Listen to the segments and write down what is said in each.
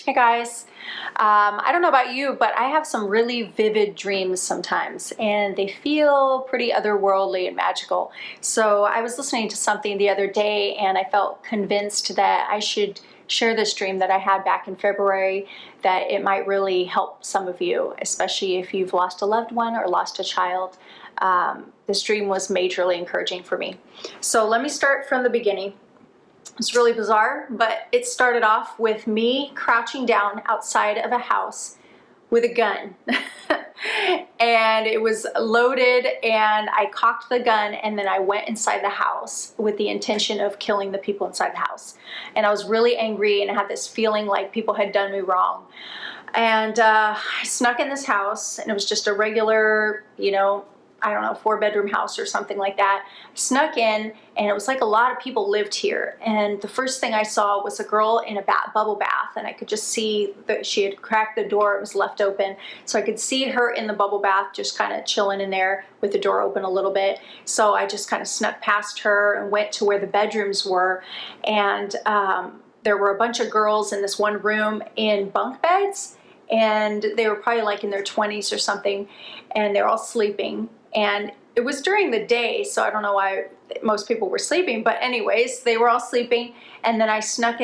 Hey guys, I don't know about you, but I have some really vivid dreams sometimes, and they feel pretty otherworldly and magical. So I was listening to something the other day, and I felt convinced that I should share this dream that I had back in February, that it might really help some of you, especially if you've lost a loved one or lost a child. This dream was majorly encouraging for me. So let me start from the beginning. It's really bizarre, but it started off with me crouching down outside of a house with a gun. And it was loaded, and I cocked the gun, and then I went inside the house with the intention of killing the people inside the house. And I was really angry and I had this feeling like people had done me wrong. And I snuck in this house, and it was just a regular, I don't know, 4-bedroom house or something like that. I snuck in, and it was like a lot of people lived here. And the first thing I saw was a girl in a bubble bath, and I could just see that she had cracked the door. It was left open. So I could see her in the bubble bath, just kind of chilling in there with the door open a little bit. So I just kind of snuck past her and went to where the bedrooms were. And there were a bunch of girls in this one room in bunk beds, and they were probably like in their 20s or something, and they're all sleeping. And it was during the day, so I don't know why most people were sleeping, but anyways, they were all sleeping. And then I snuck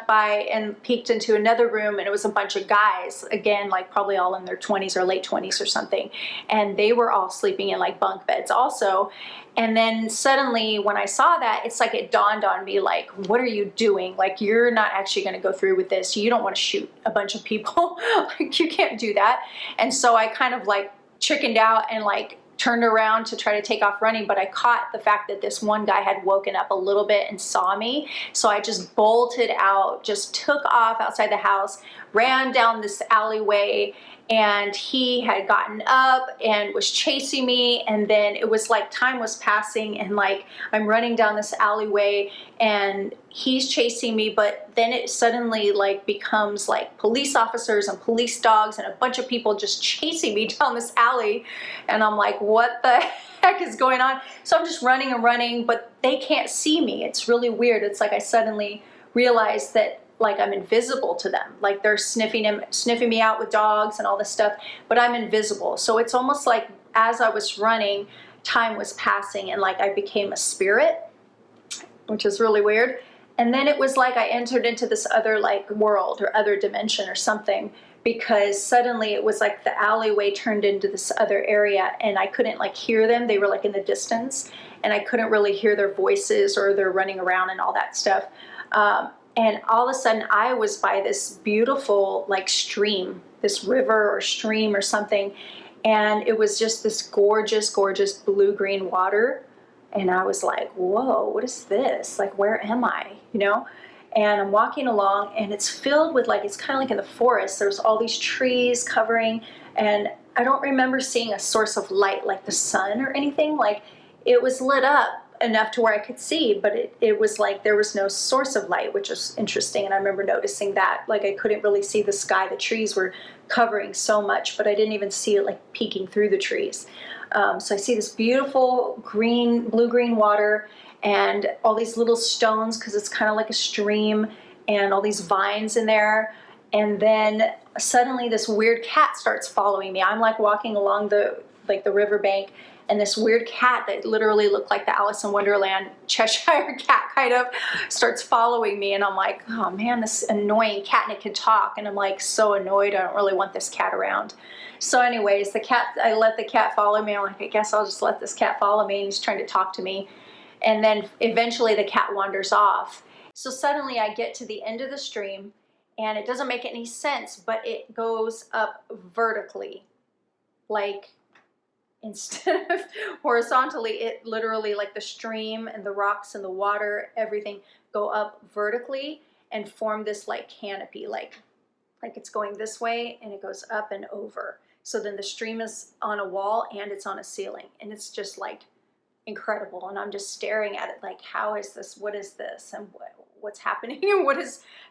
by and peeked into another room, and it was a bunch of guys, again, like probably all in their 20s or late 20s or something. And they were all sleeping in like bunk beds also. And then suddenly when I saw that, it's like it dawned on me, like, what are you doing? Like, you're not actually going to go through with this. You don't want to shoot a bunch of people. Like, you can't do that. And so I kind of like chickened out and like turned around to try to take off running, but I caught the fact that this one guy had woken up a little bit and saw me. So I just bolted out, just took off outside the house, ran down this alleyway, and he had gotten up and was chasing me. And then it was like time was passing, and like I'm running down this alleyway and he's chasing me, but then it suddenly like becomes like police officers and police dogs and a bunch of people just chasing me down this alley. And I'm like, what the heck is going on? So I'm just running and running, but they can't see me. It's really weird. It's like I suddenly realized that like I'm invisible to them. Like they're sniffing me out with dogs and all this stuff, but I'm invisible. So it's almost like as I was running, time was passing, and like I became a spirit, which is really weird. And then it was like I entered into this other like world or other dimension or something, because suddenly it was like the alleyway turned into this other area, and I couldn't like hear them. They were like in the distance, and I couldn't really hear their voices or their running around and all that stuff. And all of a sudden I was by this beautiful like stream, this river or stream or something. And it was just this gorgeous, gorgeous blue-green water. And I was like, whoa, what is this? Like, where am I? And I'm walking along, and it's filled with like, it's kind of like in the forest. There's all these trees covering, and I don't remember seeing a source of light like the sun or anything. Like, it was lit up enough to where I could see, but it was like there was no source of light, which was interesting. And I remember noticing that, like, I couldn't really see the sky. The trees were covering so much, but I didn't even see it like peeking through the trees. So I see this beautiful blue-green water, and all these little stones, because it's kind of like a stream, and all these vines in there. And then suddenly this weird cat starts following me. I'm like walking along the riverbank, and this weird cat that literally looked like the Alice in Wonderland Cheshire cat kind of starts following me. And I'm like, oh man, this annoying cat, and it can talk. And I'm like so annoyed. I don't really want this cat around. So anyways, I let the cat follow me. I'm like, I guess I'll just let this cat follow me. And he's trying to talk to me. And then eventually the cat wanders off. So suddenly I get to the end of the stream, and it doesn't make any sense, but it goes up vertically. Like, instead of horizontally, it literally, like the stream and the rocks and the water, everything go up vertically and form this like canopy, like it's going this way, and it goes up and over. So then the stream is on a wall and it's on a ceiling, and it's just like incredible. And I'm just staring at it like, how is this? What is this? And what's happening? And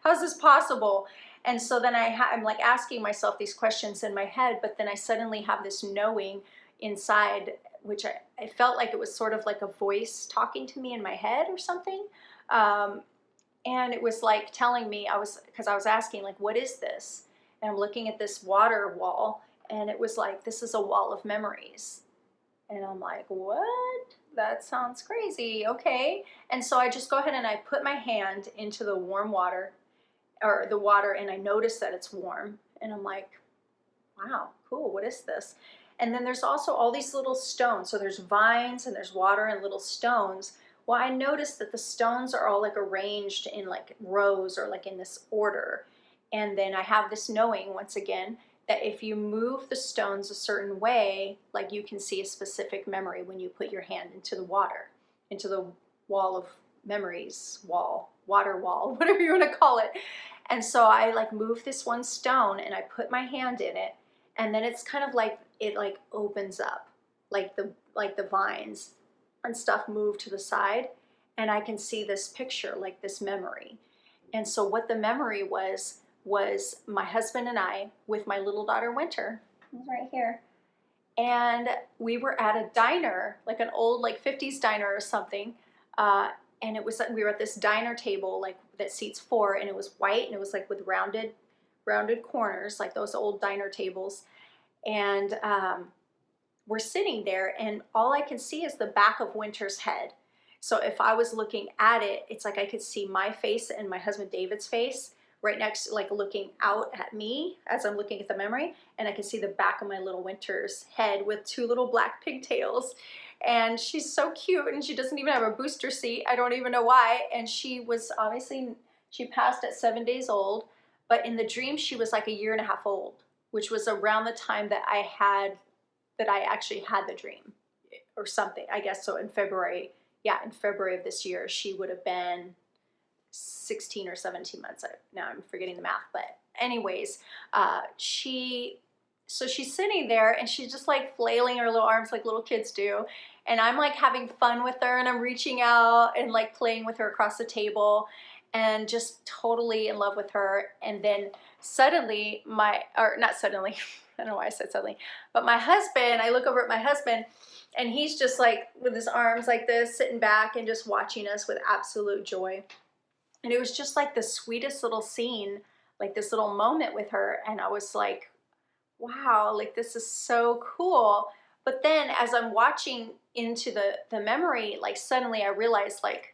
how's this possible? And so then I'm like asking myself these questions in my head, but then I suddenly have this knowing inside, which I felt like it was sort of like a voice talking to me in my head or something. And it was like telling me, because I was asking, like, what is this? And I'm looking at this water wall, and it was like, this is a wall of memories. And I'm like, what? That sounds crazy. Okay. And so I just go ahead and I put my hand into the warm water, or the water, and I notice that it's warm. And I'm like, wow, cool. What is this? And then there's also all these little stones. So there's vines and there's water and little stones. Well, I noticed that the stones are all like arranged in like rows or like in this order. And then I have this knowing once again that if you move the stones a certain way, like you can see a specific memory when you put your hand into the water, into the wall of memories, water wall, whatever you want to call it. And so I like move this one stone and I put my hand in it, and then it's kind of like it like opens up, like the vines and stuff move to the side, and I can see this picture, like this memory. And so what the memory was my husband and I with my little daughter Winter, who's right here. And we were at a diner, like an old like 50s diner or something. And it was, we were at this diner table like that seats four, and it was white, and it was like with rounded corners, like those old diner tables. And we're sitting there, and all I can see is the back of Winter's head. So if I was looking at it, it's like I could see my face and my husband David's face right next, like looking out at me as I'm looking at the memory, and I can see the back of my little Winter's head with two little black pigtails. And she's so cute, and she doesn't even have a booster seat. I don't even know why. And she was obviously, she passed at 7 days old, but in the dream she was like a year and a half old, which was around the time that I actually had the dream or something, I guess. So in February, yeah, in February of this year, she would have been 16 or 17 months. Now I'm forgetting the math, but anyways, so she's sitting there and she's just like flailing her little arms like little kids do. And I'm like having fun with her, and I'm reaching out and like playing with her across the table and just totally in love with her. And then suddenly not suddenly, I don't know why I said suddenly, but my husband, I look over at my husband, and he's just like with his arms like this, sitting back and just watching us with absolute joy. And it was just like the sweetest little scene, like this little moment with her. And I was like, wow, like this is so cool. But then as I'm watching into the memory, like suddenly I realized like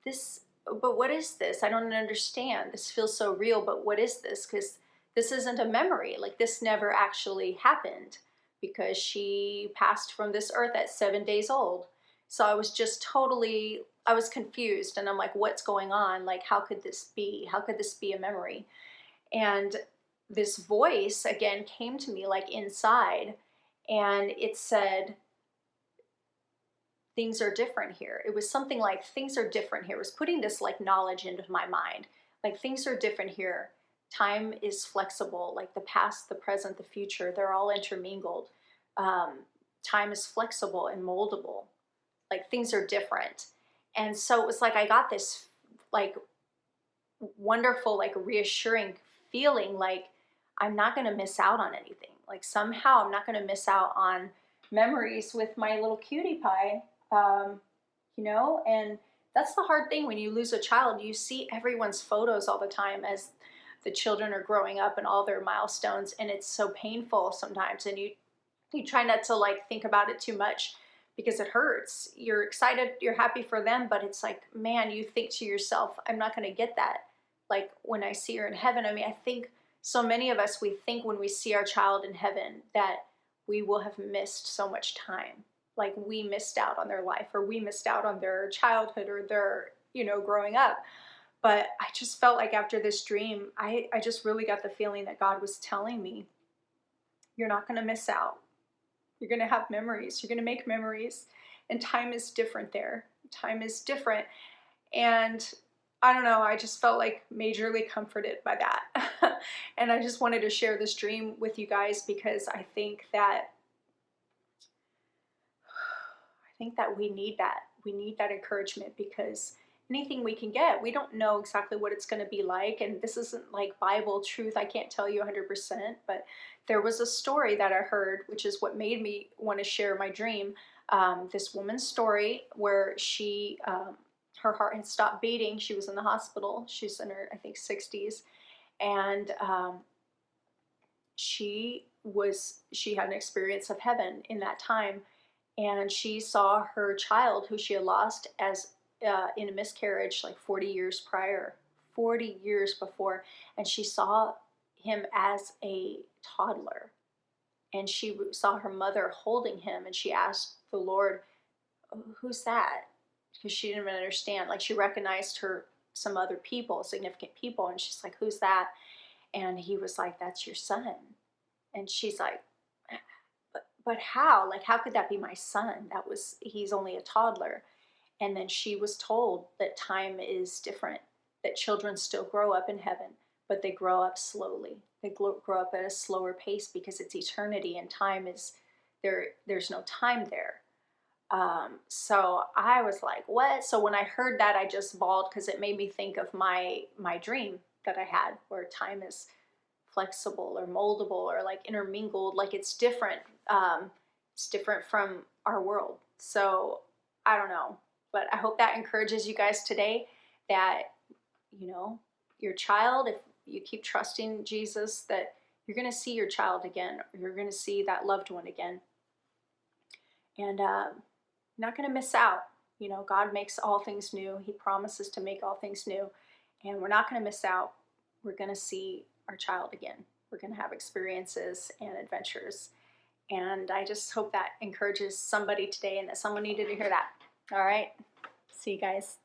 this, but what is this? I don't understand. This feels so real, but what is this? Because this isn't a memory. Like this never actually happened, because she passed from this earth at 7 days old. So I was just totally, I was confused, and I'm like, what's going on? Like, how could this be? How could this be a memory? And this voice again came to me like inside, and it said, things are different here. It was something like, things are different here. It was putting this like knowledge into my mind. Like, things are different here. Time is flexible, like the past, the present, the future, they're all intermingled. Time is flexible and moldable. Like, things are different. And so it was like I got this like wonderful, like reassuring feeling like I'm not going to miss out on anything. Like somehow I'm not going to miss out on memories with my little cutie pie, and that's the hard thing when you lose a child. You see everyone's photos all the time as the children are growing up and all their milestones, and it's so painful sometimes, and you try not to like think about it too much because it hurts. You're excited, you're happy for them, but it's like, man, you think to yourself, I'm not going to get that like when I see her in heaven. I mean, I think so many of us, we think when we see our child in heaven that we will have missed so much time. Like we missed out on their life, or we missed out on their childhood, or their, growing up. But I just felt like after this dream, I just really got the feeling that God was telling me, you're not going to miss out. You're going to have memories. You're going to make memories. And time is different there. Time is different. And I don't know, I just felt like majorly comforted by that. And I just wanted to share this dream with you guys, because I think that we need that. We need that encouragement, because anything we can get, we don't know exactly what it's going to be like. And this isn't like Bible truth. I can't tell you 100%, but there was a story that I heard, which is what made me want to share my dream. This woman's story where her heart had stopped beating. She was in the hospital. She's in her, I think, 60s. And she had an experience of heaven in that time, and she saw her child who she had lost as in a miscarriage like 40 years prior, 40 years before, and she saw him as a toddler, and she saw her mother holding him, and she asked the Lord, who's that? Because she didn't even understand. Like, she recognized her, some other people, significant people, and she's like, who's that? And he was like, that's your son. And she's like, but how? Like, how could that be my son? He's only a toddler. And then she was told that time is different, that children still grow up in heaven, but they grow up slowly. They grow up at a slower pace because it's eternity, and time is there. There's no time there. So I was like, what? So when I heard that, I just bawled, because it made me think of my dream that I had, where time is flexible or moldable or like intermingled, like it's different. It's different from our world. So I don't know, but I hope that encourages you guys today, that, you know, your child, if you keep trusting Jesus, that you're going to see your child again, or you're going to see that loved one again. And not going to miss out. You know, God makes all things new. He promises to make all things new. And we're not going to miss out. We're going to see our child again. We're going to have experiences and adventures. And I just hope that encourages somebody today, and that someone needed to hear that. All right. See you guys.